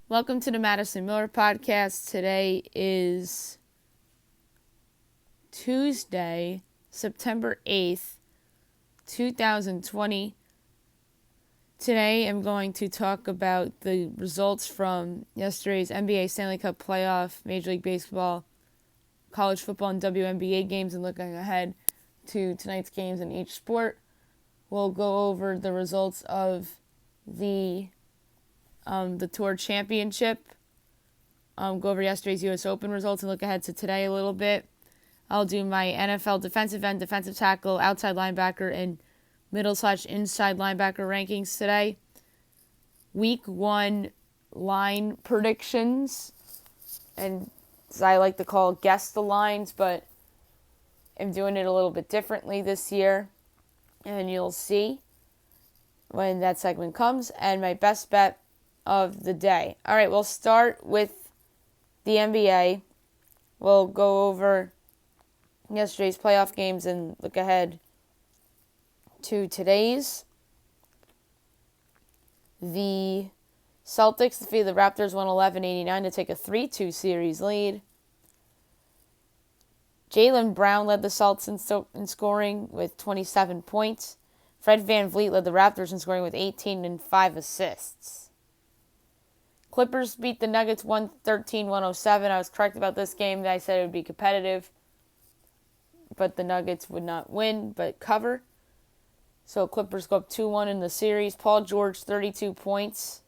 Welcome to the Madison Miller Podcast. Today is Tuesday, September 8th, 2020. Today I'm going to talk about the results from yesterday's NBA Stanley Cup playoff, Major League Baseball, college football, and WNBA games, and looking ahead to tonight's games in each sport. We'll go over the results of the Tour Championship, go over yesterday's U.S. Open results, and look ahead to today a little bit. I'll do my NFL defensive end, defensive tackle, outside linebacker, and middle/inside linebacker rankings today. Week 1 line predictions, and as I like to call, guess the lines, but I'm doing it a little bit differently this year, and you'll see when that segment comes, and my best bet of the day. All right, we'll start with the NBA. We'll go over yesterday's playoff games and look ahead to today's. The Celtics defeated the Raptors 111-89 to take a 3-2 series lead. Jaylen Brown led the Celtics in scoring with 27 points. Fred VanVleet led the Raptors in scoring with 18 and 5 assists. Clippers beat the Nuggets 113-107. I was correct about this game. I said it would be competitive, but the Nuggets would not win, but cover. So Clippers go up 2-1 in the series. Paul George, 32 points.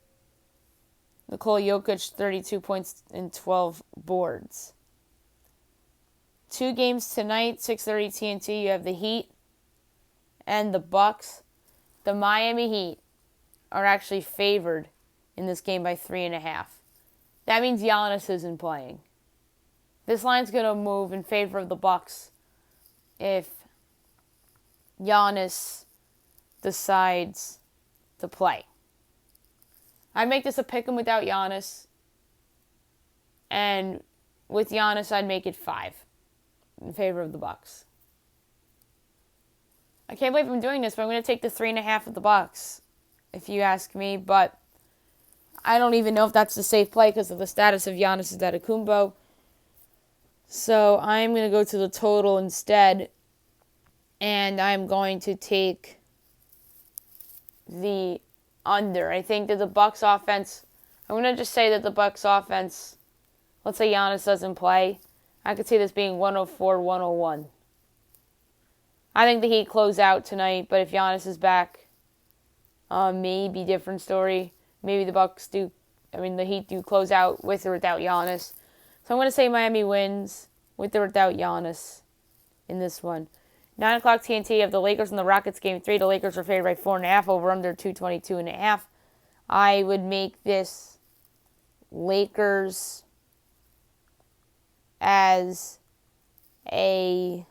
Nikola Jokic, 32 points and 12 boards. 2 games tonight, 6:30 TNT. You have the Heat and the Bucks. The Miami Heat are actually favored in this game by 3.5. That means Giannis isn't playing. This line's going to move in favor of the Bucks if Giannis decides to play. I'd make this a pick'em without Giannis, and with Giannis, I'd make it 5 in favor of the Bucks. I can't believe I'm doing this, but I'm going to take the 3.5 of the Bucks, if you ask me, but I don't even know if that's the safe play because of the status of Giannis Antetokounmpo. So I'm going to go to the total instead, and I'm going to take the under. I think that the Bucks offense, I'm going to just say that the Bucks offense, let's say Giannis doesn't play, I could see this being 104-101. I think the Heat close out tonight, but if Giannis is back, maybe different story. Maybe the Heat do close out with or without Giannis. So I'm going to say Miami wins with or without Giannis in this one. 9 o'clock TNT of the Lakers and the Rockets game 3. The Lakers are favored by 4.5 over under 222.5. I would make this Lakers as a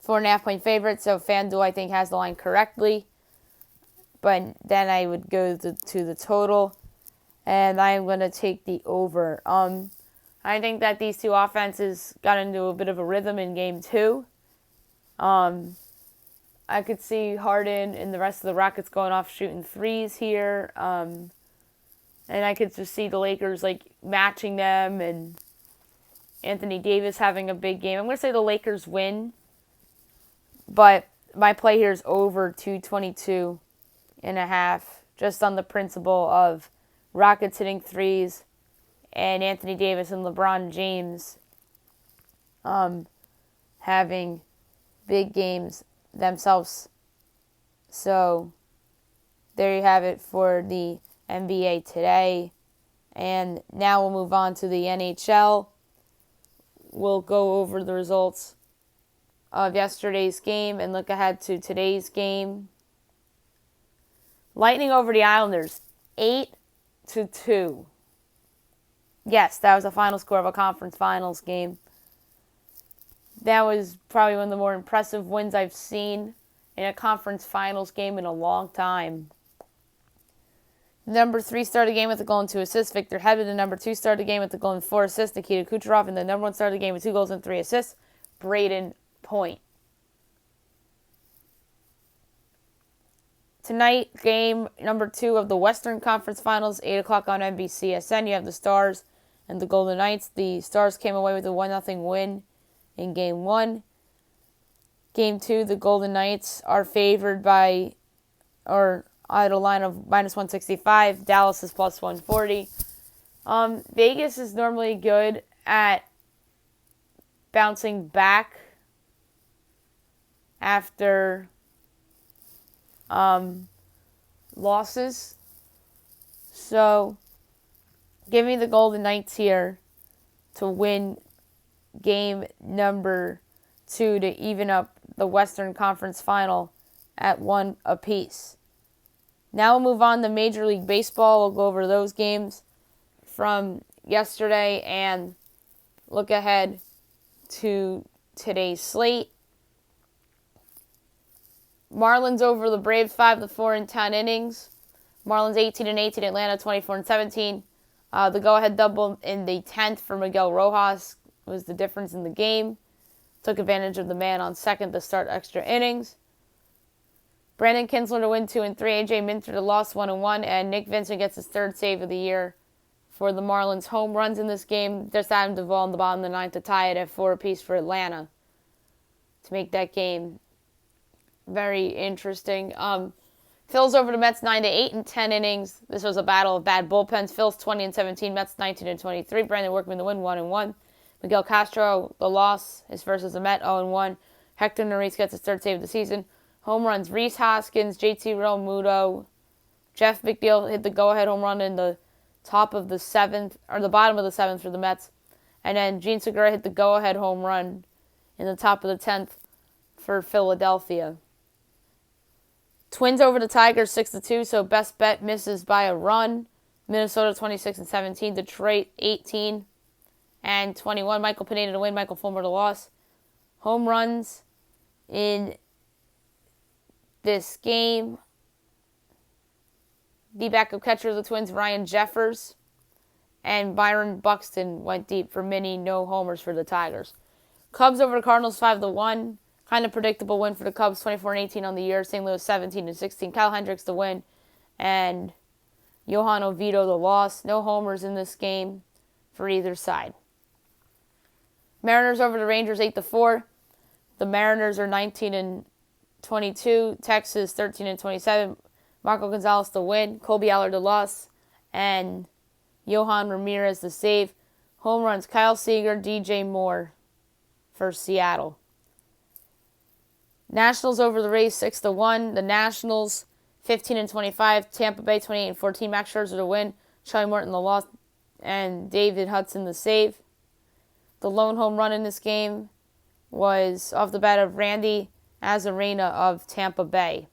4.5 point favorite. So FanDuel, I think, has the line correctly. But then I would go to the total, and I'm going to take the over. I think that these two offenses got into a bit of a rhythm in Game 2. I could see Harden and the rest of the Rockets going off shooting threes here. And I could just see the Lakers matching them and Anthony Davis having a big game. I'm going to say the Lakers win, but my play here is over 222.5, just on the principle of Rockets hitting threes and Anthony Davis and LeBron James having big games themselves. So there you have it for the NBA today. And now we'll move on to the NHL. We'll go over the results of yesterday's game and look ahead to today's game. Lightning over the Islanders, 8-2. Yes, that was the final score of a conference finals game. That was probably one of the more impressive wins I've seen in a conference finals game in a long time. Number 3 started the game with a goal and 2 assists. Victor Hedman, the number 2, started the game with a goal and 4 assists. Nikita Kucherov, and the number 1 started the game with 2 goals and 3 assists. Braden Point. Tonight, game number 2 of the Western Conference Finals, 8 o'clock on NBCSN. You have the Stars and the Golden Knights. The Stars came away with a 1-0 win in Game 1. Game 2, the Golden Knights are favored by, or at a line of minus 165. Dallas is plus 140. Vegas is normally good at bouncing back after losses. So, give me the Golden Knights here to win game number 2 to even up the Western Conference Final at 1 apiece. Now we'll move on to Major League Baseball. We'll go over those games from yesterday and look ahead to today's slate. Marlins over the Braves 5-4 in 10 innings. Marlins 18-18, Atlanta 24-17. The go-ahead double in the 10th for Miguel Rojas was the difference in the game. Took advantage of the man on second to start extra innings. Brandon Kinsler to win 2 and 3. AJ Minter to loss 1 and 1, and Nick Vincent gets his 3rd save of the year for the Marlins. Home runs in this game. Just Adam Duvall in the bottom of the 9th to tie it at 4 apiece for Atlanta to make that game very interesting. Phil's over the Mets 9-8 in 10 innings. This was a battle of bad bullpens. Phil's 20 and 17, Mets 19 and 23. Brandon Workman the win 1 and 1. Miguel Castro the loss. His first as a Met 0 and 1. Hector Neris gets his 3rd save of the season. Home runs: Rhys Hoskins, JT Realmuto, Jeff McNeil hit the go-ahead home run in the top of the 7th, or the bottom of the 7th for the Mets, and then Gene Segura hit the go-ahead home run in the top of the 10th for Philadelphia. Twins over the Tigers 6-2, so best bet misses by a run. Minnesota 26 and 17, Detroit 18 and 21. Michael Pineda to win, Michael Fulmer to loss. Home runs in this game: the backup catcher of the Twins, Ryan Jeffers, and Byron Buxton went deep for many no homers for the Tigers. Cubs over the Cardinals 5-1. Kind of predictable win for the Cubs, 24-18 on the year. St. Louis 17-16. Kyle Hendricks the win, and Johan Oviedo the loss. No homers in this game for either side. Mariners over the Rangers 8-4. The Mariners are 19-22. Texas 13-27. Marco Gonzalez the win. Colby Allard the loss, and Johan Ramirez the save. Home runs: Kyle Seager, DJ Moore for Seattle. Nationals over the Rays 6-1. The Nationals 15-25. Tampa Bay 28-14. Max Scherzer to win. Charlie Morton the loss, and David Hudson the save. The lone home run in this game was off the bat of Randy Arozarena of Tampa Bay.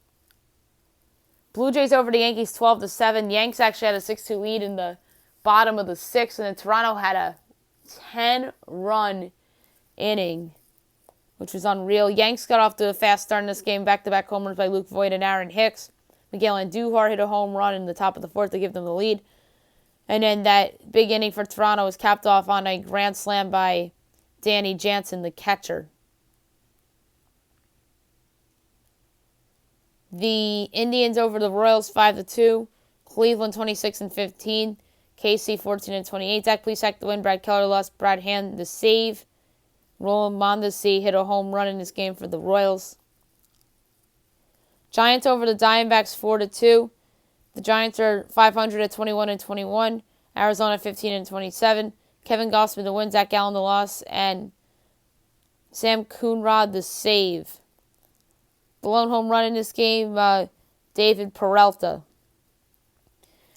Blue Jays over the Yankees 12-7. Yanks actually had a 6-2 lead in the bottom of the 6th, and then Toronto had a 10-run inning, which was unreal. Yanks got off to a fast start in this game. Back-to-back homers by Luke Voit and Aaron Hicks. Miguel Andujar hit a home run in the top of the 4th to give them the lead. And then that big inning for Toronto was capped off on a grand slam by Danny Jansen, the catcher. The Indians over the Royals 5-2. Cleveland 26-15. KC 14-28. Zach Plesac the win. Brad Keller lost. Brad Hand the save. Roland Mondesi hit a home run in this game for the Royals. Giants over the Diamondbacks 4-2. The Giants are 500 at 21-21. Arizona 15-27. Kevin Gausman the win. Zach Gallen the loss, and Sam Coonrod the save. The lone home run in this game, David Peralta.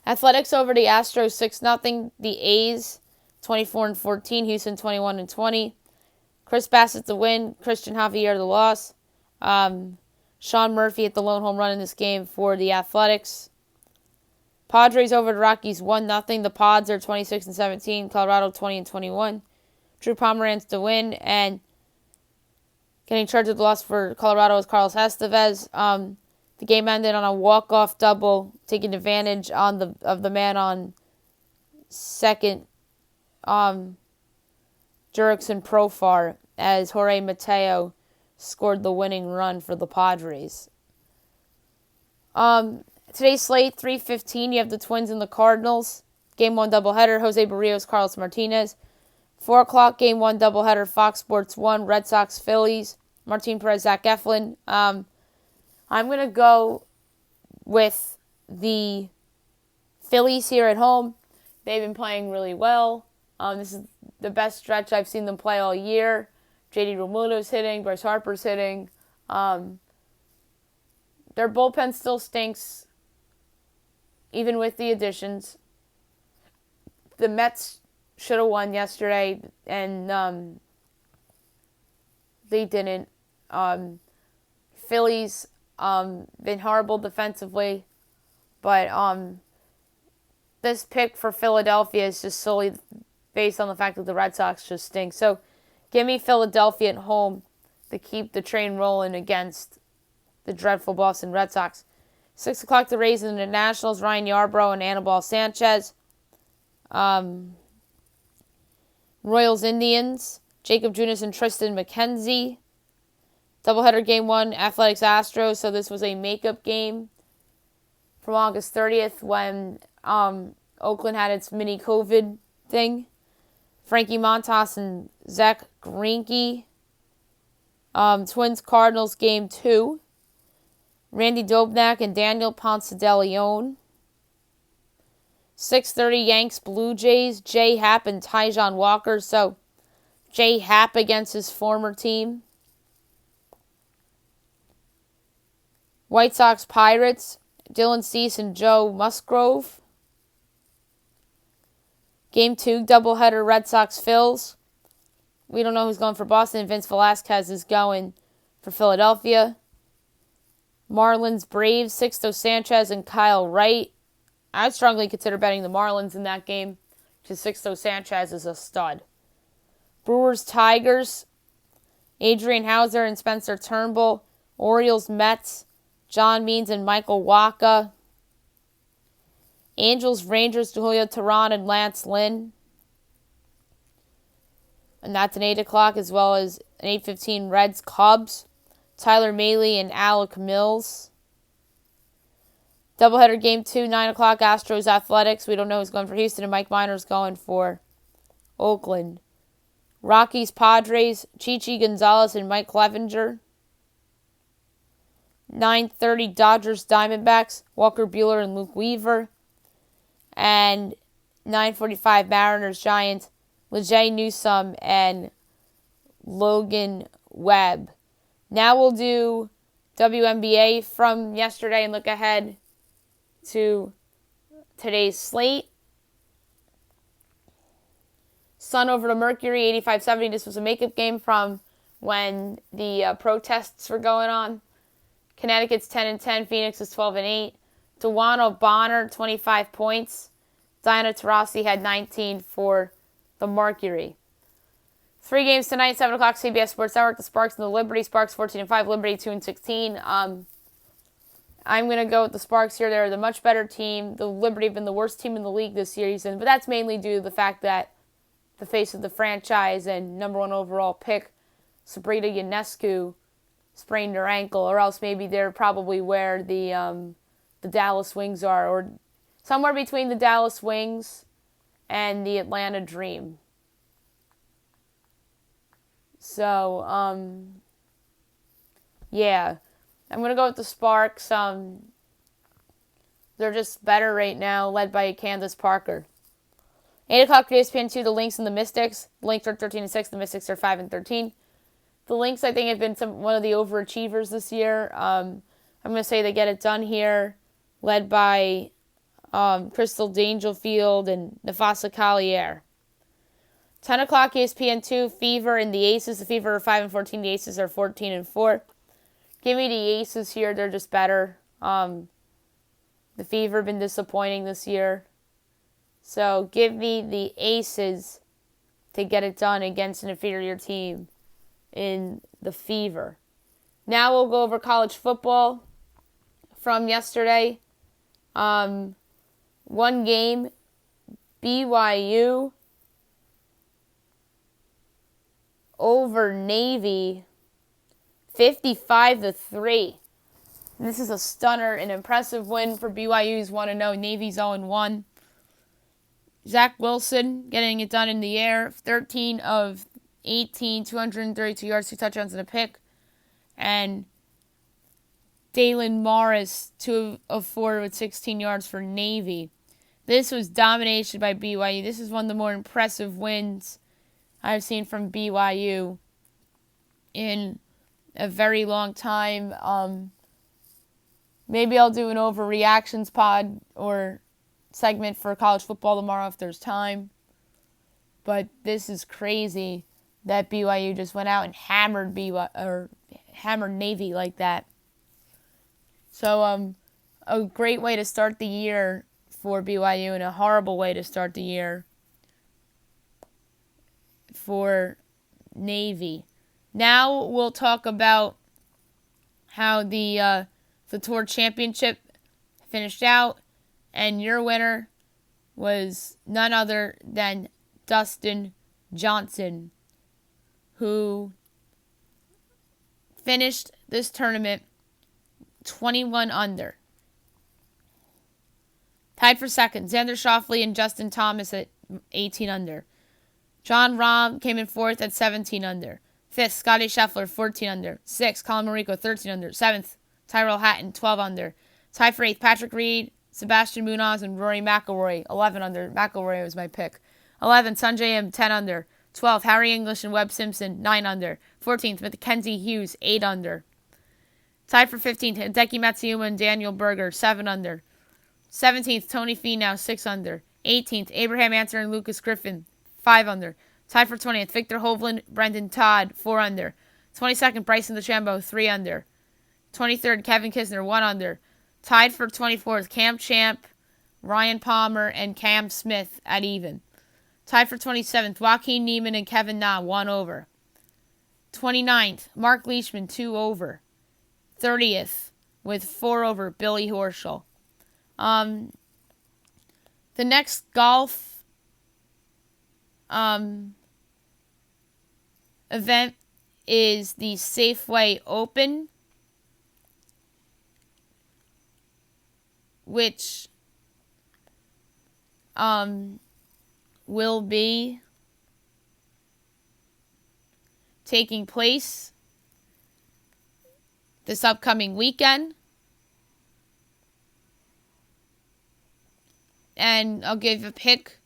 Athletics over the Astros 6-0. The A's 24-14. Houston 21-20. Chris Bassett the win. Christian Javier the loss. Sean Murphy hit the lone home run in this game for the Athletics. Padres over the Rockies 1-0. The Pods are 26-17. Colorado 20-21. Drew Pomeranz the win, and getting charged with the loss for Colorado is Carlos Estevez. The game ended on a walk-off double, taking advantage of the man on second, Jurickson Profar, as Jorge Mateo scored the winning run for the Padres. Today's slate, 3:15, you have the Twins and the Cardinals. Game 1 doubleheader, Jose Barrios, Carlos Martinez. 4 o'clock, Game 1 doubleheader, Fox Sports 1, Red Sox, Phillies. Martin Perez, Zach Eflin. I'm going to go with the Phillies here at home. They've been playing really well. This is the best stretch I've seen them play all year. JD Realmuto's hitting, Bryce Harper's hitting. Their bullpen still stinks, even with the additions. The Mets should have won yesterday, and they didn't. Phillies been horrible defensively, but this pick for Philadelphia is just solely based on the fact that the Red Sox just stink. So give me Philadelphia at home to keep the train rolling against the dreadful Boston Red Sox. 6 o'clock, the Rays and the Nationals, Ryan Yarbrough and Anibal Sanchez. Royals, Indians, Jacob Junis and Tristan McKenzie. Doubleheader Game 1, Athletics, Astros. So this was a makeup game from August 30th when Oakland had its mini COVID thing. Frankie Montas and Zach Greinke. Twins, Cardinals, Game 2. Randy Dobnak and Daniel Ponce de Leon. 6:30, Yanks, Blue Jays, J. Happ and Tyjon Walker. So, J. Happ against his former team. White Sox, Pirates, Dylan Cease and Joe Musgrove. Game 2, doubleheader, Red Sox, Phils. We don't know who's going for Boston. Vince Velasquez is going for Philadelphia. Marlins, Braves, Sixto Sanchez and Kyle Wright. I would strongly consider betting the Marlins in that game, because Sixto Sanchez is a stud. Brewers, Tigers, Adrian Hauser and Spencer Turnbull. Orioles, Mets, John Means and Michael Wacha. Angels, Rangers, Julio Teheran and Lance Lynn. And that's an 8 o'clock, as well as an 8:15, Reds, Cubs, Tyler Mahle and Alec Mills. Doubleheader Game 2, 9 o'clock, Astros, Athletics. We don't know who's going for Houston, and Mike Minor's going for Oakland. Rockies, Padres, Chichi Gonzalez and Mike Clevenger. 9:30, Dodgers, Diamondbacks, Walker Buehler and Luke Weaver. And 9:45, Mariners, Giants, Lejay Newsome and Logan Webb. Now we'll do WNBA from yesterday and look ahead to today's slate. Sun over to Mercury, 85-70. This was a makeup game from when the protests were going on. Connecticut's 10-10. Phoenix is 12-8. Tawana Bonner, 25 points. Diana Taurasi had 19 for the Mercury. 3 games tonight, 7 o'clock, CBS Sports Network. The Sparks and the Liberty. Sparks 14-5, Liberty 2-16. I'm going to go with the Sparks here. They're the much better team. The Liberty have been the worst team in the league this season, but that's mainly due to the fact that the face of the franchise and number 1 overall pick, Sabrina Ionescu, sprained her ankle, or else maybe they're probably where the Dallas Wings are, or somewhere between the Dallas Wings and the Atlanta Dream. So, yeah. I'm going to go with the Sparks. They're just better right now, led by Candace Parker. 8 o'clock for ESPN2, the Lynx and the Mystics. The Lynx are 13-6, the Mystics are 5-13. The Lynx, I think, have been one of the overachievers this year. I'm going to say they get it done here, led by Crystal Dangerfield and Nafasa Collier. 10 o'clock, ESPN2, Fever and the Aces. The Fever are 5-14, the Aces are 14-4. Give me the Aces here. They're just better. The Fever have been disappointing this year. So give me the Aces to get it done against an inferior team in the Fever. Now we'll go over college football from yesterday. One game, BYU over Navy, 55-3. This is a stunner, an impressive win for BYU's 1-0. Navy's 0-1. Zach Wilson getting it done in the air. 13 of 18, 232 yards, 2 touchdowns, and a pick. And Dalen Morris, 2 of 4 with 16 yards for Navy. This was domination by BYU. This is one of the more impressive wins I've seen from BYU in a very long time. Maybe I'll do an overreactions pod or segment for college football tomorrow if there's time. But this is crazy that BYU just went out and hammered Navy like that. So a great way to start the year for BYU and a horrible way to start the year for Navy. Now we'll talk about how the Tour Championship finished out, and your winner was none other than Dustin Johnson, who finished this tournament 21 under. Tied for second, Xander Schauffele and Justin Thomas at 18 under. John Rahm came in fourth at 17 under. Fifth, Scotty Scheffler, 14 under. Sixth, Colin Moriko, 13 under. Seventh, Tyrell Hatton, 12 under. Tied for eighth, Patrick Reed, Sebastian Munoz, and Rory McIlroy, 11 under. McIlroy was my pick. 11th, Sanjay M, 10 under. 12th, Harry English and Webb Simpson, 9 under. 14th, Mackenzie Hughes, 8 under. Tied for 15th, Hideki Matsuyama and Daniel Berger, 7 under. 17th, Tony Finau, 6 under. 18th, Abraham Ancer and Lucas Griffin, 5 under. Tied for 20th, Victor Hovland, Brendan Todd, 4 under. 22nd, Bryson DeChambeau, 3 under. 23rd, Kevin Kisner, 1 under. Tied for 24th, Cam Champ, Ryan Palmer, and Cam Smith at even. Tied for 27th, Joaquin Neiman and Kevin Na, 1 over. 29th, Mark Leishman, 2 over. 30th, with 4 over, Billy Horschel. The next golf event is the Safeway Open, which will be taking place this upcoming weekend. And I'll give a pick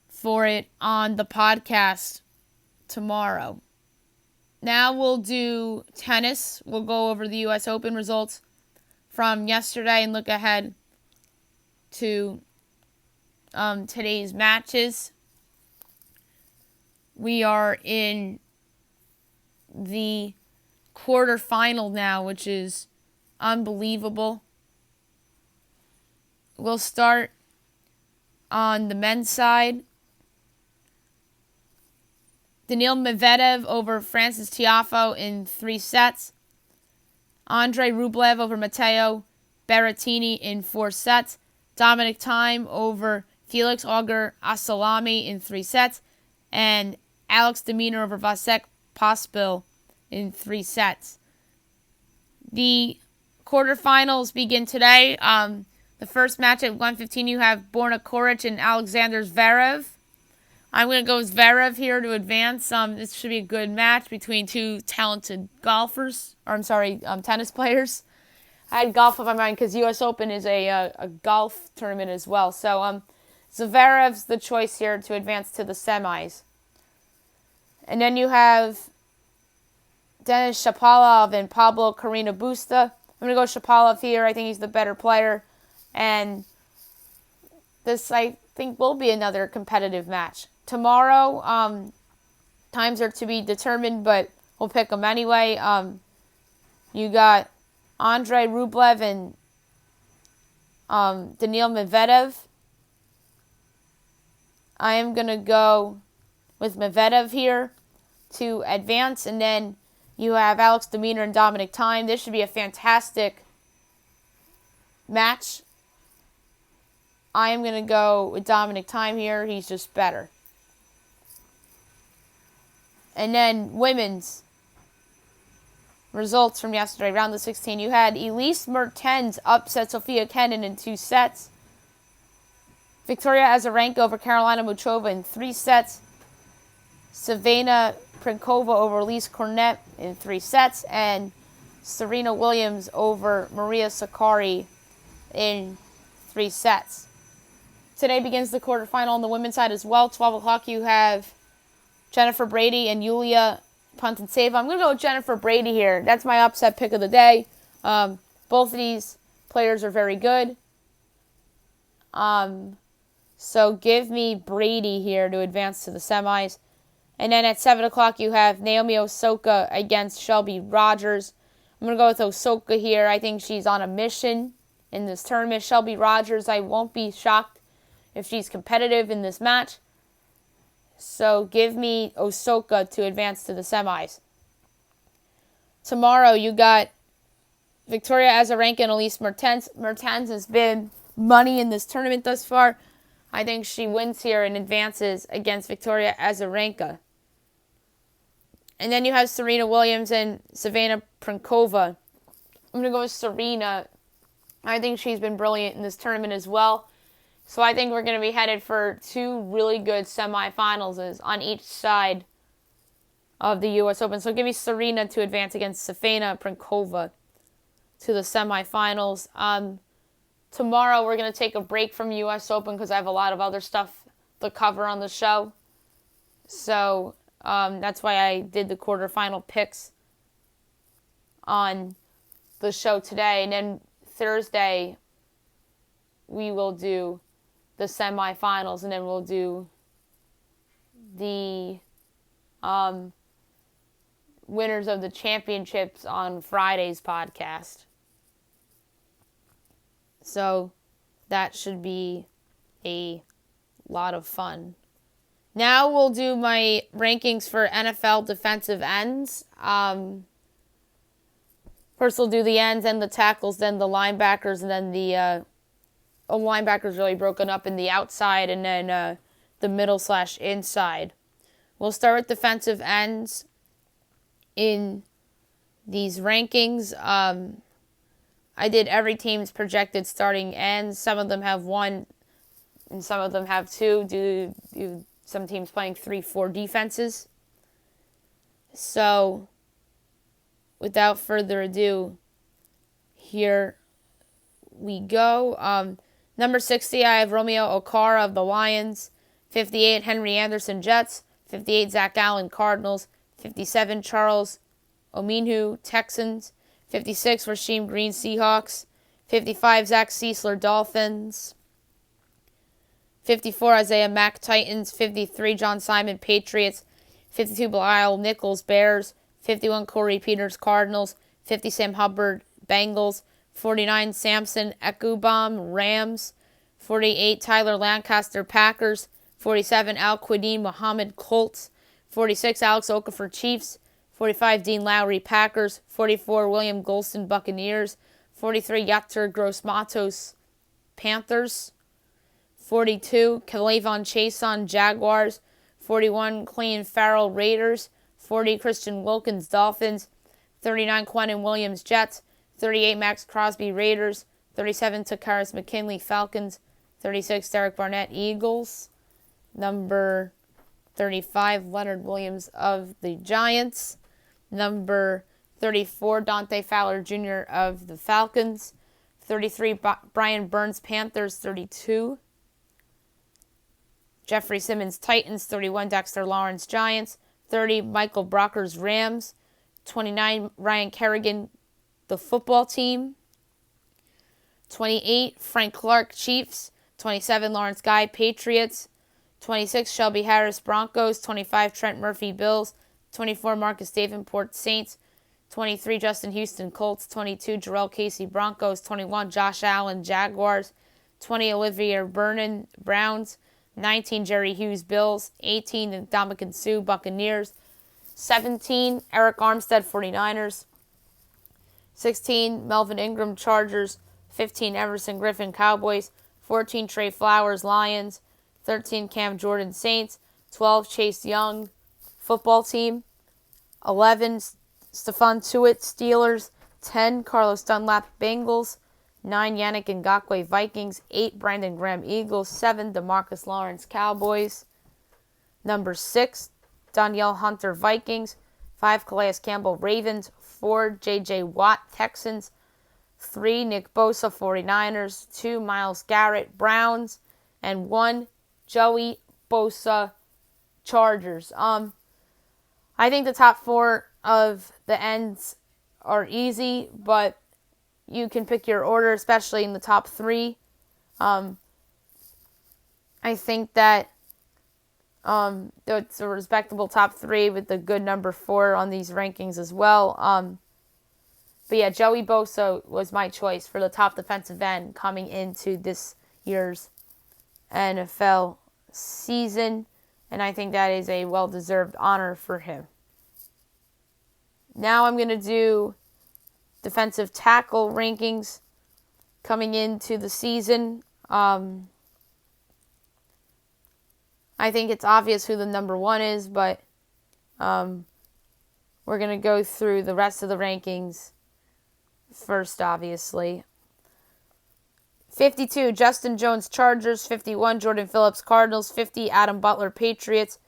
for it on the podcast tomorrow. Now we'll do tennis. We'll go over the U.S. Open results from yesterday and look ahead to today's matches. We are in the quarterfinal now, which is unbelievable. We'll start on the men's side. Daniil Medvedev over Francis Tiafoe in 3 sets. Andrei Rublev over Matteo Berrettini in 4 sets. Dominic Thiem over Felix Auger-Aliassime in 3 sets. And Alex de Minaur over Vasek Pospisil in 3 sets. The quarterfinals begin today. The first match at 1:15, you have Borna Koric and Alexander Zverev. I'm going to go with Zverev here to advance. This should be a good match between 2 talented tennis players. I had golf on my mind because U.S. Open is a golf tournament as well. So Zverev's the choice here to advance to the semis. And then you have Denis Shapovalov and Pablo Carreño Busta. I'm going to go Shapovalov here. I think he's the better player. And this, I think, will be another competitive match. Tomorrow, times are to be determined, but we'll pick them anyway. You got Andrei Rublev and Daniil Medvedev. I am going to go with Medvedev here to advance. And then you have Alex de Minaur and Dominic Thiem. This should be a fantastic match. I am going to go with Dominic Thiem here. He's just better. And then women's. results from yesterday, round of 16. You had Elise Mertens upset Sofia Kenin in 2 sets. Victoria Azarenka over Carolina Muchova in 3 sets. Savannah Prinkova over Elise Cornet in 3 sets. And Serena Williams over Maria Sakkari in 3 sets. Today begins the quarterfinal on the women's side as well. 12 o'clock you have Jennifer Brady and Yulia Putintseva. I'm going to go with Jennifer Brady here. That's my upset pick of the day. Both of these players are very good. So give me Brady here to advance to the semis. And then at 7 o'clock you have Naomi Osaka against Shelby Rogers. I'm going to go with Osaka here. I think she's on a mission in this tournament. Shelby Rogers, I won't be shocked if she's competitive in this match. So give me Osaka to advance to the semis. Tomorrow you got Victoria Azarenka and Elise Mertens. Mertens has been money in this tournament thus far. I think she wins here and advances against Victoria Azarenka. And then you have Serena Williams and Savannah Prinkova. I'm going to go with Serena. I think she's been brilliant in this tournament as well. So I think we're going to be headed for 2 really good semifinals on each side of the U.S. Open. So give me Serena to advance against Savannah Prinkova to the semifinals. Tomorrow we're going to take a break from U.S. Open because I have a lot of other stuff to cover on the show. So that's why I did the quarterfinal picks on the show today. And then Thursday we will do the semifinals, and then we'll do the winners of the championships on Friday's podcast. So that should be a lot of fun. Now we'll do my rankings for NFL defensive ends. First we'll do the ends and the tackles, then the linebackers, and then the linebackers really broken up in the outside and then the middle/inside. We'll start with defensive ends in these rankings. I did every team's projected starting ends. Some of them have 1 and some of them have 2 due to some teams playing 3-4 defenses. So without further ado, here we go. Number 60, I have Romeo Okwara of the Lions. 58, Henry Anderson, Jets. 58, Zach Allen, Cardinals. 57, Charles Omenihu, Texans. 56, Rasheem Green, Seahawks. 55, Zach Seisler, Dolphins. 54, Isaiah Mack, Titans. 53, John Simon, Patriots. 52, Bilal Nichols, Bears. 51, Corey Peters, Cardinals. 50, Sam Hubbard, Bengals. 49, Samson Ekubam, Rams. 48, Tyler Lancaster, Packers. 47, Al-Quadin Muhammad, Colts. 46, Alex Okafor, Chiefs. 45, Dean Lowry, Packers. 44, William Golston, Buccaneers. 43, Yatur Gross-Matos, Panthers. 42, K'Lavon Chaisson, Jaguars. 41, Clayton Farrell, Raiders. 40, Christian Wilkins, Dolphins. 39, Quentin Williams, Jets. 38, Max Crosby, Raiders. 37, Takaris McKinley, Falcons. 36, Derek Barnett, Eagles. Number 35, Leonard Williams of the Giants. Number 34, Dante Fowler Jr. of the Falcons. 33, Brian Burns, Panthers. 32, Jeffrey Simmons, Titans. 31, Dexter Lawrence, Giants. 30, Michael Brockers, Rams. 29, Ryan Kerrigan, the football team. 28, Frank Clark, Chiefs. 27, Lawrence Guy, Patriots. 26, Shelby Harris, Broncos. 25, Trent Murphy, Bills. 24, Marcus Davenport, Saints. 23, Justin Houston, Colts. 22, Jarrell Casey, Broncos. 21, Josh Allen, Jaguars. 20, Olivier Vernon, Browns. 19, Jerry Hughes, Bills. 18, Ndamukong Suh, Buccaneers. 17, Eric Armstead, 49ers. 16, Melvin Ingram, Chargers. 15, Everson Griffin, Cowboys. 14, Trey Flowers, Lions. 13, Cam Jordan, Saints. 12, Chase Young, football team. 11, Stephon Tuitt, Steelers. 10, Carlos Dunlap, Bengals. 9, Yannick Ngakoue, Vikings. 8, Brandon Graham, Eagles. 7, DeMarcus Lawrence, Cowboys. Number 6, Danielle Hunter, Vikings. 5, Calais Campbell, Ravens. 4, J.J. Watt, Texans. 3, Nick Bosa, 49ers. 2, Myles Garrett, Browns. And 1, Joey Bosa, Chargers. I think the top 4 of the ends are easy, but you can pick your order, especially in the top 3. I think that it's a respectable top 3 with a good number 4 on these rankings as well. But yeah, Joey Bosa was my choice for the top defensive end coming into this year's NFL season, and I think that is a well-deserved honor for him. Now I'm going to do defensive tackle rankings coming into the season. I think it's obvious who the number 1 is, but we're going to go through the rest of the rankings first, obviously. 52, Justin Jones, Chargers. 51, Jordan Phillips, Cardinals. 50, Adam Butler, Patriots.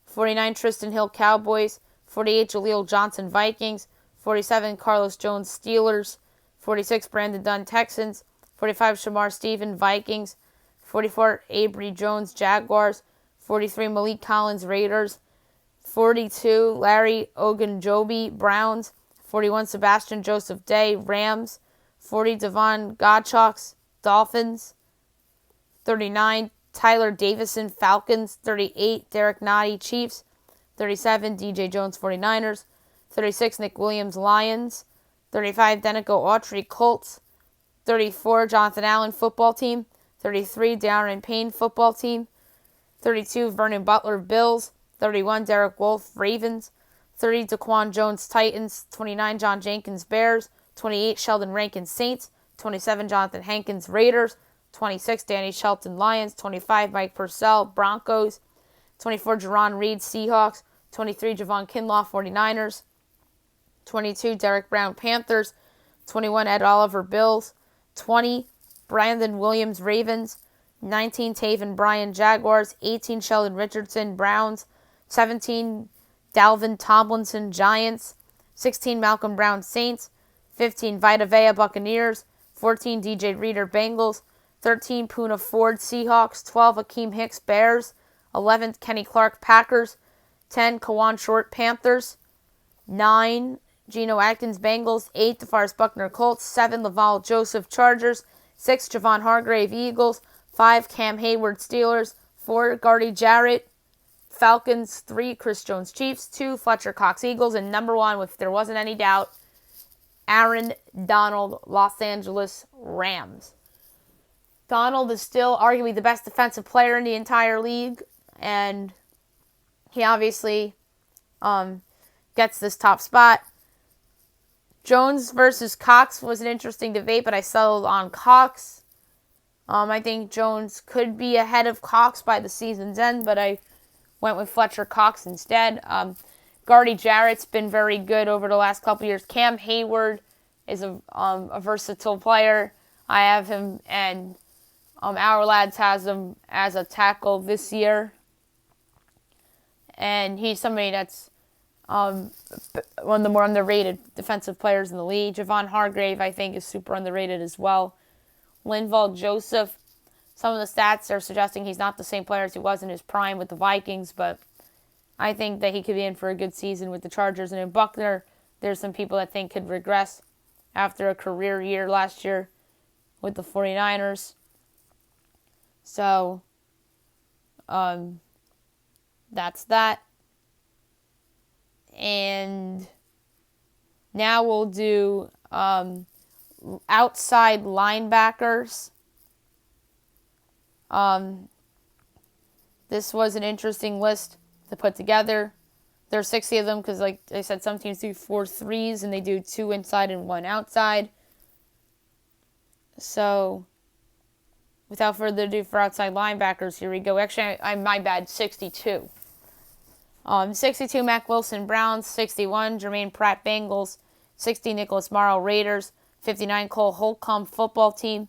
49, Tristan Hill, Cowboys. 48, Jaleel Johnson, Vikings. 47, Carlos Jones, Steelers. 46, Brandon Dunn, Texans. 45, Shamar Stephen, Vikings. 44, Avery Jones, Jaguars. 43, Malik Collins, Raiders. 42, Larry Ogunjobi, Browns. 41, Sebastian Joseph Day, Rams. 40, Devon Godchaux, Dolphins. 39, Tyler Davison, Falcons. 38, Derek Nottie, Chiefs. 37, DJ Jones, 49ers. 36, Nick Williams, Lions. 35, Denico Autry, Colts. 34, Jonathan Allen, Football Team. 33, Darren Payne, Football Team. 32, Vernon Butler, Bills. 31, Derek Wolfe, Ravens. 30, Daquan Jones, Titans. 29, John Jenkins, Bears. 28, Sheldon Rankin, Saints. 27, Jonathan Hankins, Raiders. 26, Danny Shelton, Lions. 25, Mike Purcell, Broncos. 24, Jerron Reed, Seahawks. 23, Javon Kinlaw, 49ers. 22, Derek Brown, Panthers. 21, Ed Oliver, Bills. 20, Brandon Williams, Ravens. 19, Taven Bryan, Jaguars. 18, Sheldon Richardson, Browns. 17, Dalvin Tomlinson, Giants. 16, Malcolm Brown, Saints. 15, Vita Vea, Buccaneers. 14, DJ Reader, Bengals. 13, Poona Ford, Seahawks. 12, Akeem Hicks, Bears. 11, Kenny Clark, Packers. 10, Kawan Short, Panthers. 9, Geno Atkins, Bengals. 8, DeForest Buckner, Colts. 7, Laval Joseph, Chargers. 6, Javon Hargrave, Eagles. 5, Cam Hayward, Steelers. 4, Gardy Jarrett, Falcons. 3, Chris Jones, Chiefs. 2, Fletcher Cox, Eagles. And number 1, if there wasn't any doubt, Aaron Donald, Los Angeles Rams. Donald is still arguably the best defensive player in the entire league, and he obviously gets this top spot. Jones versus Cox was an interesting debate, but I settled on Cox. I think Jones could be ahead of Cox by the season's end, but I went with Fletcher Cox instead. Gardy Jarrett's been very good over the last couple years. Cam Hayward is a versatile player. I have him, and Our Lads has him as a tackle this year. And he's somebody that's one of the more underrated defensive players in the league. Javon Hargrave, I think, is super underrated as well. Linval Joseph, some of the stats are suggesting he's not the same player as he was in his prime with the Vikings, but I think that he could be in for a good season with the Chargers. And in Buckner, there's some people that think could regress after a career year last year with the 49ers. So, that's that. And now we'll do outside linebackers. This was an interesting list to put together. There are 60 of them because, like I said, some teams do 4 threes and they do 2 inside and 1 outside. So, without further ado, for outside linebackers, here we go. Actually, my bad, 62. 62 Mac Wilson Browns, 61 Jermaine Pratt Bengals, 60 Nicholas Morrow Raiders, 59 Cole Holcomb Football Team,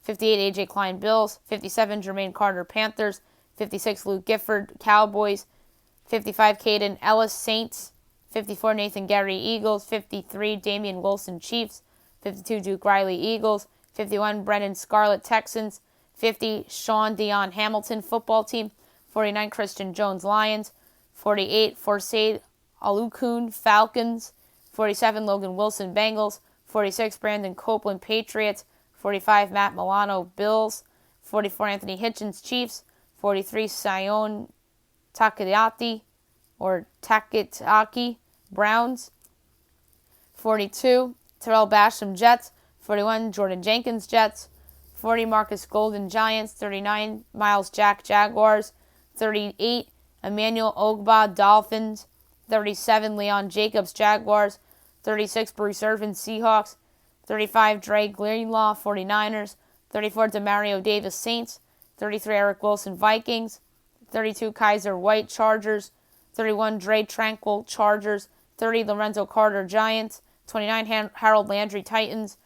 58 AJ Klein Bills, 57 Jermaine Carter Panthers, 56 Luke Gifford Cowboys, 55 Caden Ellis Saints, 54 Nathan Gary Eagles, 53 Damian Wilson Chiefs, 52 Duke Riley Eagles, 51 Brennan Scarlett Texans, 50 Sean Dion Hamilton Football Team, 49 Christian Jones Lions, 48 Forsaid Alukun Falcons, 47 Logan Wilson Bengals, 46 Brandon Copeland Patriots, 45 Matt Milano Bills, 44 Anthony Hitchens Chiefs, 43 Sion Takayati Browns, 42 Terrell Basham Jets, 41 Jordan Jenkins Jets, 40 Marcus Golden Giants, 39 Miles Jack Jaguars, 38 Emmanuel Ogba Dolphins, 37 Leon Jacobs Jaguars, 36 Bruce Irvin Seahawks, 35 Dre Greenlaw 49ers, 34 Demario Davis Saints, 33 Eric Wilson Vikings, 32 Kaiser White Chargers, 31 Dre Tranquil Chargers, 30 Lorenzo Carter Giants, 29 Harold Landry Titans,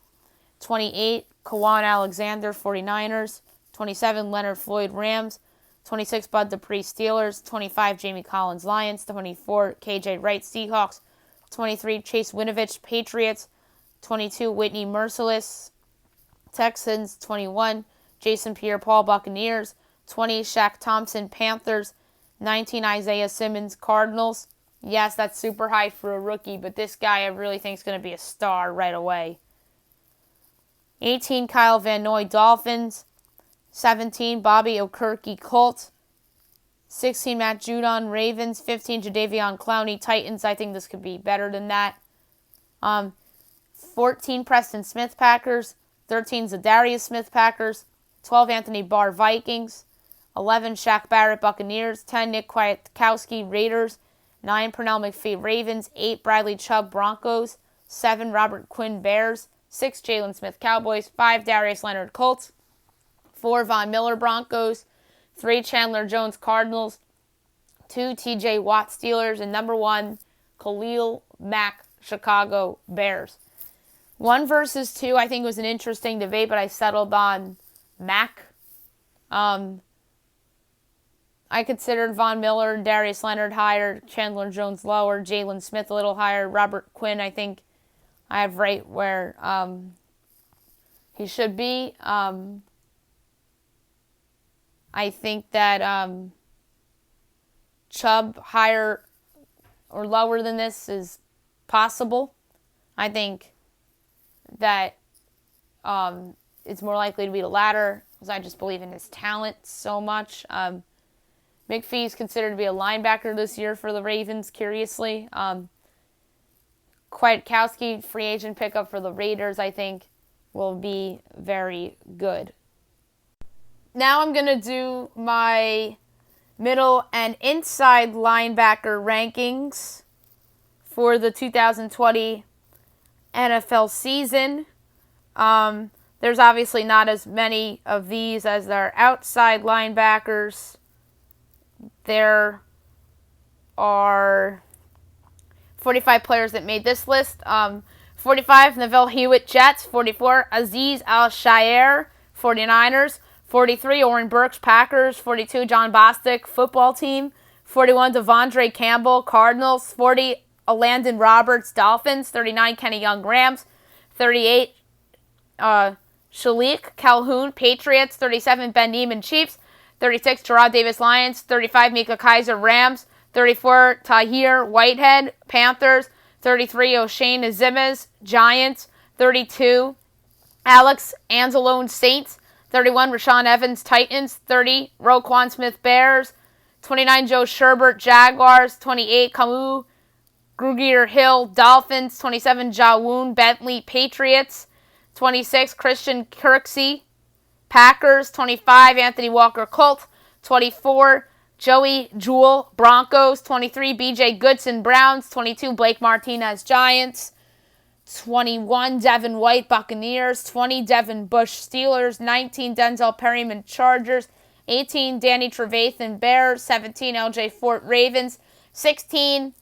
28 Kawan Alexander 49ers, 27 Leonard Floyd Rams, 26 Bud Dupree Steelers, 25 Jamie Collins Lions, 24 KJ Wright Seahawks, 23 Chase Winovich Patriots, 22 Whitney Merciless Texans, 21 Jason Pierre-Paul Buccaneers, 20 Shaq Thompson Panthers, 19 Isaiah Simmons Cardinals. Yes, that's super high for a rookie, but this guy I really think is going to be a star right away. 18 Kyle Van Noy Dolphins, 17 Bobby Okereke Colts, 16 Matt Judon Ravens, 15 Jadeveon Clowney Titans. I think this could be better than that. 14 Preston Smith Packers, 13 Zadarius Smith Packers, 12 Anthony Barr Vikings, 11 Shaq Barrett Buccaneers, 10 Nick Kwiatkowski Raiders, 9 Pernell McPhee Ravens, 8 Bradley Chubb Broncos, 7 Robert Quinn Bears, 6 Jalen Smith Cowboys, 5 Darius Leonard Colts, 4 Von Miller Broncos, 3 Chandler Jones Cardinals, 2 TJ Watt Steelers, and number 1 Khalil Mack Chicago Bears. 1 versus 2 I think was an interesting debate, but I settled on Mack. I considered Von Miller and Darius Leonard higher, Chandler Jones lower, Jalen Smith a little higher, Robert Quinn I think I have right where he should be. I think that Chubb higher or lower than this is possible. I think that it's more likely to be the latter because I just believe in his talent so much. McPhee is considered to be a linebacker this year for the Ravens, curiously. Kwiatkowski, free agent pickup for the Raiders, I think will be very good. Now I'm going to do my middle and inside linebacker rankings for the 2020 NFL season. There's obviously not as many of these as there are outside linebackers. There are 45 players that made this list. 45, Neville Hewitt, Jets. 44, Azeez Al-Shaair, 49ers. 43, Oren Burks, Packers. 42, John Bostic, Football Team. 41, Devondre Campbell, Cardinals. 40, Landon Roberts, Dolphins. 39, Kenny Young, Rams. 38, Shalik Calhoun, Patriots. 37, Ben Neiman, Chiefs. 36, Gerard Davis, Lions. 35, Mika Kaiser, Rams. 34, Tahir Whitehead, Panthers. 33, O'Shane Azimas, Giants. 32, Alex Anzalone, Saints. 31, Rashaan Evans, Titans. 30, Roquan Smith, Bears. 29, Joe Sherbert, Jaguars. 28, Kamu Grugier-Hill, Dolphins. 27, Jawoon Bentley, Patriots. 26, Christian Kirksey, Packers. 25, Anthony Walker, Colts. 24, Joey Jewell, Broncos. 23, B.J. Goodson, Browns. 22, Blake Martinez, Giants. 21, Devin White, Buccaneers. 20, Devin Bush, Steelers. 19, Denzel Perryman, Chargers. 18, Danny Trevathan, Bears. 17, L.J. Fort, Ravens. 16,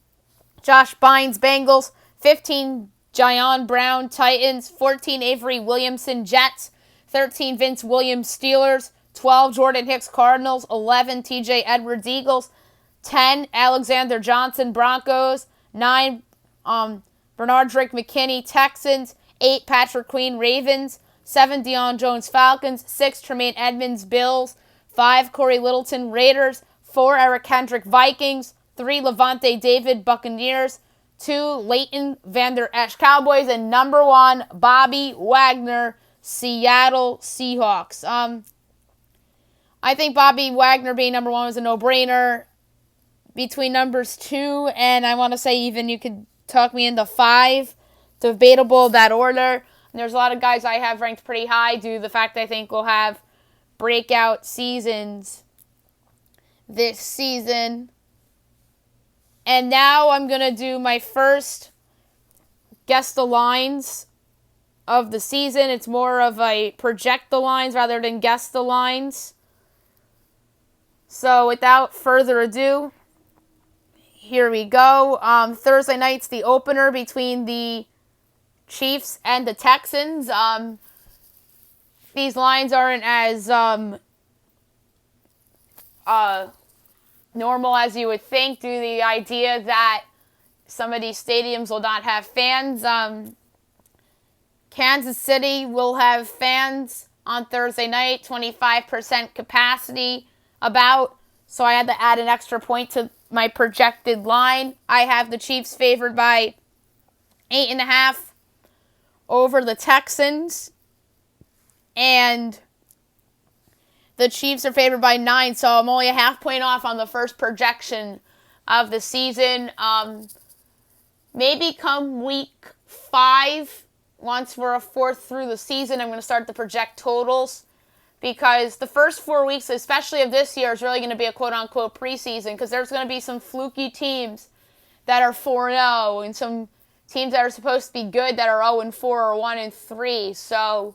Josh Bynes, Bengals. 15, Jayon Brown, Titans. 14, Avery Williamson, Jets. 13, Vince Williams, Steelers. 12, Jordan Hicks, Cardinals. 11, TJ Edwards, Eagles. 10, Alexander Johnson, Broncos. 9, Bernard Drake McKinney, Texans. 8, Patrick Queen, Ravens. 7, Deion Jones, Falcons. 6, Tremaine Edmonds, Bills. 5, Corey Littleton, Raiders. 4, Eric Kendrick, Vikings. 3, Levante David, Buccaneers. 2, Leighton Vander Esch, Cowboys. And number 1, Bobby Wagner, Seattle Seahawks. I think Bobby Wagner being number 1 was a no-brainer. Between numbers 2 and I want to say even you could talk me into 5. Debatable that order. And there's a lot of guys I have ranked pretty high due to the fact I think we'll have breakout seasons this season. And now I'm going to do my first guess the lines of the season. It's more of a project the lines rather than guess the lines. So without further ado, here we go. Thursday night's the opener between the Chiefs and the Texans. These lines aren't as normal as you would think due to the idea that some of these stadiums will not have fans. Kansas City will have fans on Thursday night, 25% capacity about. So I had to add an extra point to my projected line. I have the Chiefs favored by 8.5 over the Texans. And the Chiefs are favored by 9, so I'm only a half point off on the first projection of the season. Maybe come week 5, once we're a fourth through the season, I'm going to start to project totals. Because the first 4 weeks, especially of this year, is really going to be a quote-unquote preseason. Because there's going to be some fluky teams that are 4-0. And some teams that are supposed to be good that are 0-4 or 1-3. So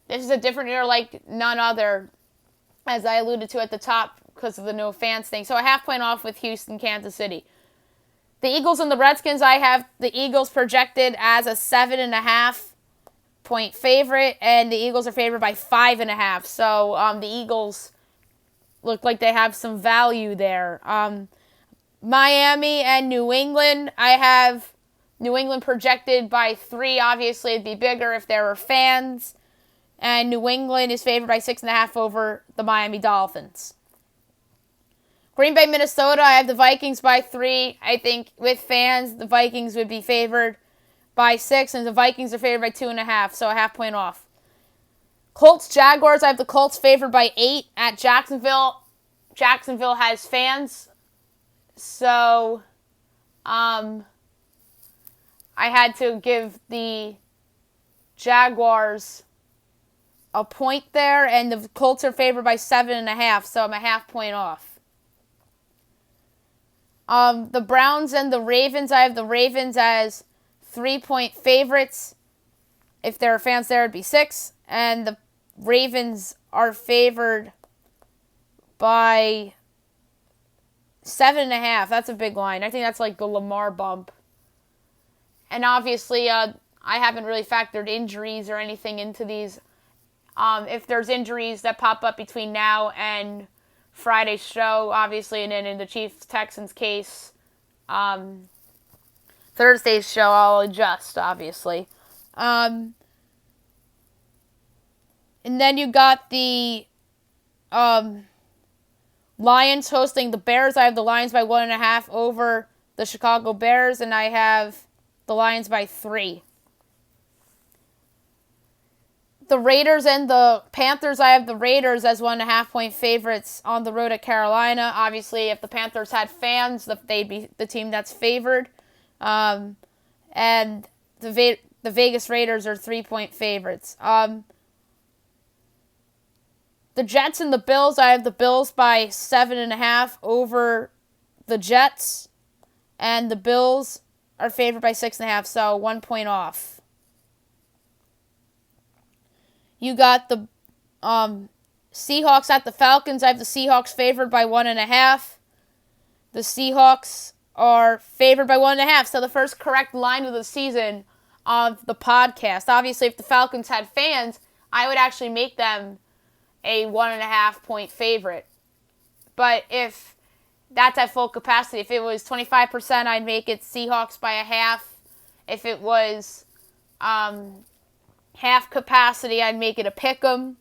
this is a different year like none other, as I alluded to at the top because of the no fans thing. So a half point off with Houston, Kansas City. The Eagles and the Redskins, I have the Eagles projected as a 7.5 point favorite, and the Eagles are favored by 5.5. So the Eagles look like they have some value there. Miami and New England, I have New England projected by 3. Obviously, it'd be bigger if there were fans. And New England is favored by 6.5 over the Miami Dolphins. Green Bay, Minnesota, I have the Vikings by 3. I think with fans, the Vikings would be favored by 6, and the Vikings are favored by 2.5, so a half point off. Colts, Jaguars, I have the Colts favored by 8 at Jacksonville. Jacksonville has fans, so I had to give the Jaguars a point there, and the Colts are favored by 7.5, so I'm a half point off. The Browns and the Ravens, I have the Ravens as 3-point favorites. If there are fans there, it'd be 6. And the Ravens are favored by 7.5. That's a big line. I think that's like the Lamar bump. And obviously, I haven't really factored injuries or anything into these. If there's injuries that pop up between now and Friday's show, obviously, and then in the Chiefs-Texans case, Thursday's show, I'll adjust, obviously. And then you got the Lions hosting the Bears. I have the Lions by 1.5 over the Chicago Bears, and I have the Lions by 3. The Raiders and the Panthers, I have the Raiders as 1.5 point favorites on the road at Carolina. Obviously, if the Panthers had fans, they'd be the team that's favored. And the Vegas Raiders are 3-point favorites. The Jets and the Bills, I have the Bills by 7.5 over the Jets. And the Bills are favored by 6.5, so 1 point off. You got the Seahawks at the Falcons. I have the Seahawks favored by 1.5. The Seahawks are favored by 1.5. So the first correct line of the season of the podcast. Obviously, if the Falcons had fans, I would actually make them a 1.5 point favorite. But if that's at full capacity, if it was 25%, I'd make it Seahawks by a half. If it was half capacity, I'd make it a pick'em.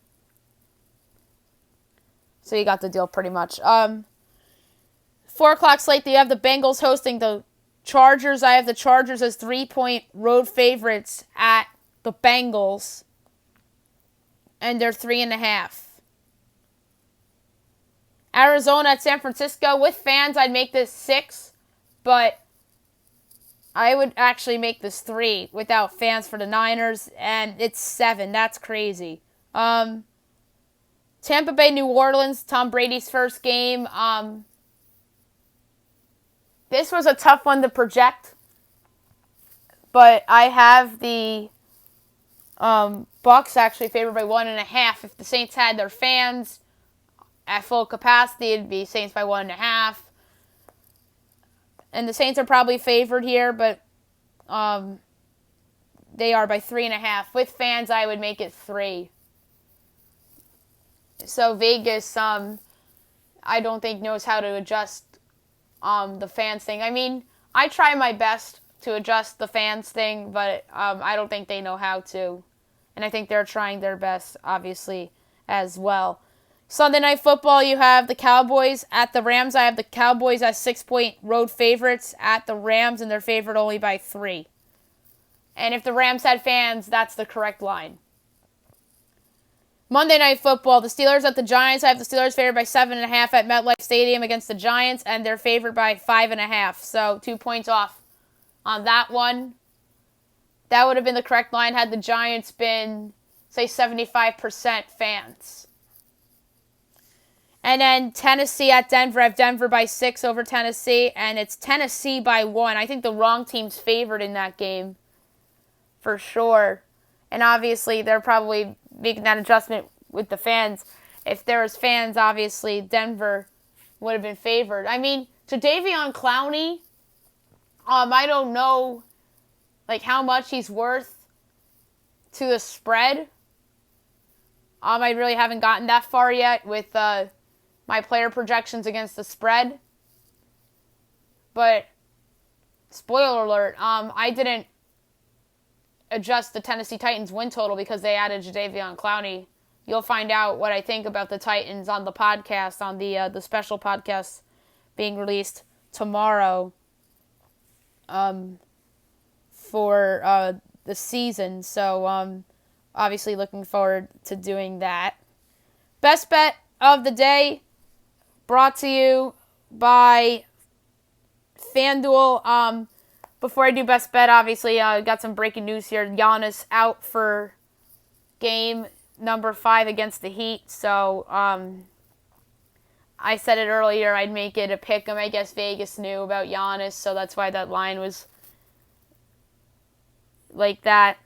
So you got the deal pretty much. 4 o'clock slate, you have the Bengals hosting the Chargers. I have the Chargers as 3-point road favorites at the Bengals. And they're 3.5. Arizona at San Francisco. With fans, I'd make this 6. But I would actually make this 3 without fans for the Niners. And it's 7. That's crazy. Tampa Bay, New Orleans, Tom Brady's first game. This was a tough one to project, but I have the Bucs actually favored by 1.5. If the Saints had their fans at full capacity, it'd be Saints by 1.5. And the Saints are probably favored here, but they are by 3.5. With fans, I would make it 3. So Vegas, I don't think knows how to adjust the fans thing. I mean, I try my best to adjust the fans thing, but I don't think they know how to. And I think they're trying their best, obviously, as well. Sunday Night Football, you have the Cowboys at the Rams. I have the Cowboys as 6-point road favorites at the Rams, and they're favored only by 3. And if the Rams had fans, that's the correct line. Monday Night Football, the Steelers at the Giants. I have the Steelers favored by 7.5 at MetLife Stadium against the Giants, and they're favored by 5.5. So 2 points off on that one. That would have been the correct line had the Giants been, say, 75% fans. And then Tennessee at Denver. I have Denver by 6 over Tennessee, and it's Tennessee by 1. I think the wrong team's favored in that game, for sure. And obviously, they're probably making that adjustment with the fans. If there was fans, obviously, Denver would have been favored. I mean, Jadeveon Clowney, I don't know, like, how much he's worth to the spread. I really haven't gotten that far yet with my player projections against the spread. But, spoiler alert, I didn't adjust the Tennessee Titans win total because they added Jadeveon Clowney. You'll find out what I think about the Titans on the podcast, on the special podcast being released tomorrow for the season. So obviously looking forward to doing that. Best bet of the day brought to you by FanDuel. Before I do best bet, obviously, I got some breaking news here. Giannis out for game number 5 against the Heat. So, I said it earlier, I'd make it a pick'em. I guess Vegas knew about Giannis, so that's why that line was like that.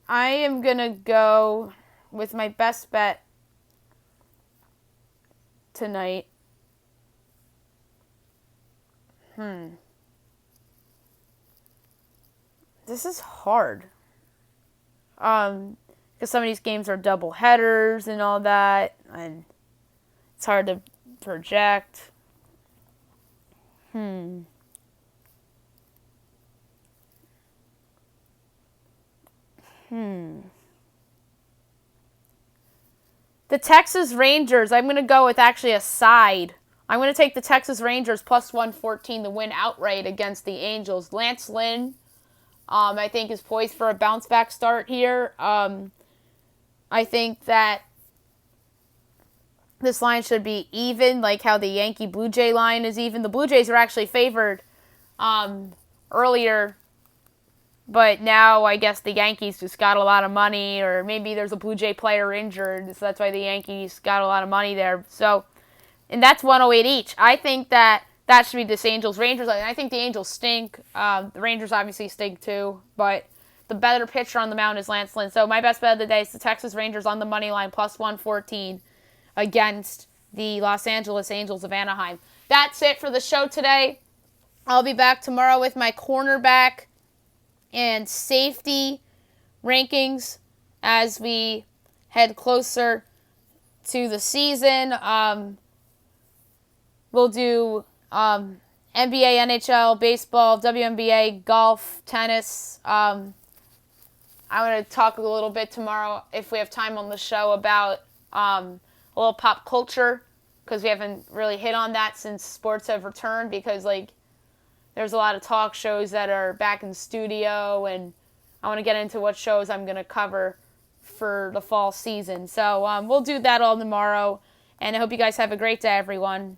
I am going to go with my best bet tonight. This is hard. Because some of these games are double headers and all that, and it's hard to project. The Texas Rangers, I'm going to go with actually a side. I'm going to take the Texas Rangers plus 114 to win outright against the Angels. Lance Lynn, I think, is poised for a bounce-back start here. I think that this line should be even, like how the Yankee-Blue Jay line is even. The Blue Jays are actually favored earlier, but now I guess the Yankees just got a lot of money, or maybe there's a Blue Jay player injured, so that's why the Yankees got a lot of money there. So, and that's 108 each. I think that that should be this Angels. Rangers, I think the Angels stink. The Rangers obviously stink too, but the better pitcher on the mound is Lance Lynn. So my best bet of the day is the Texas Rangers on the money line plus 114 against the Los Angeles Angels of Anaheim. That's it for the show today. I'll be back tomorrow with my cornerback and safety rankings as we head closer to the season. We'll do NBA, NHL, baseball, WNBA, golf, tennis. I'm going to talk a little bit tomorrow, if we have time on the show, about a little pop culture, because we haven't really hit on that since sports have returned, because there's a lot of talk shows that are back in studio, and I want to get into what shows I'm going to cover for the fall season. So we'll do that all tomorrow, and I hope you guys have a great day, everyone.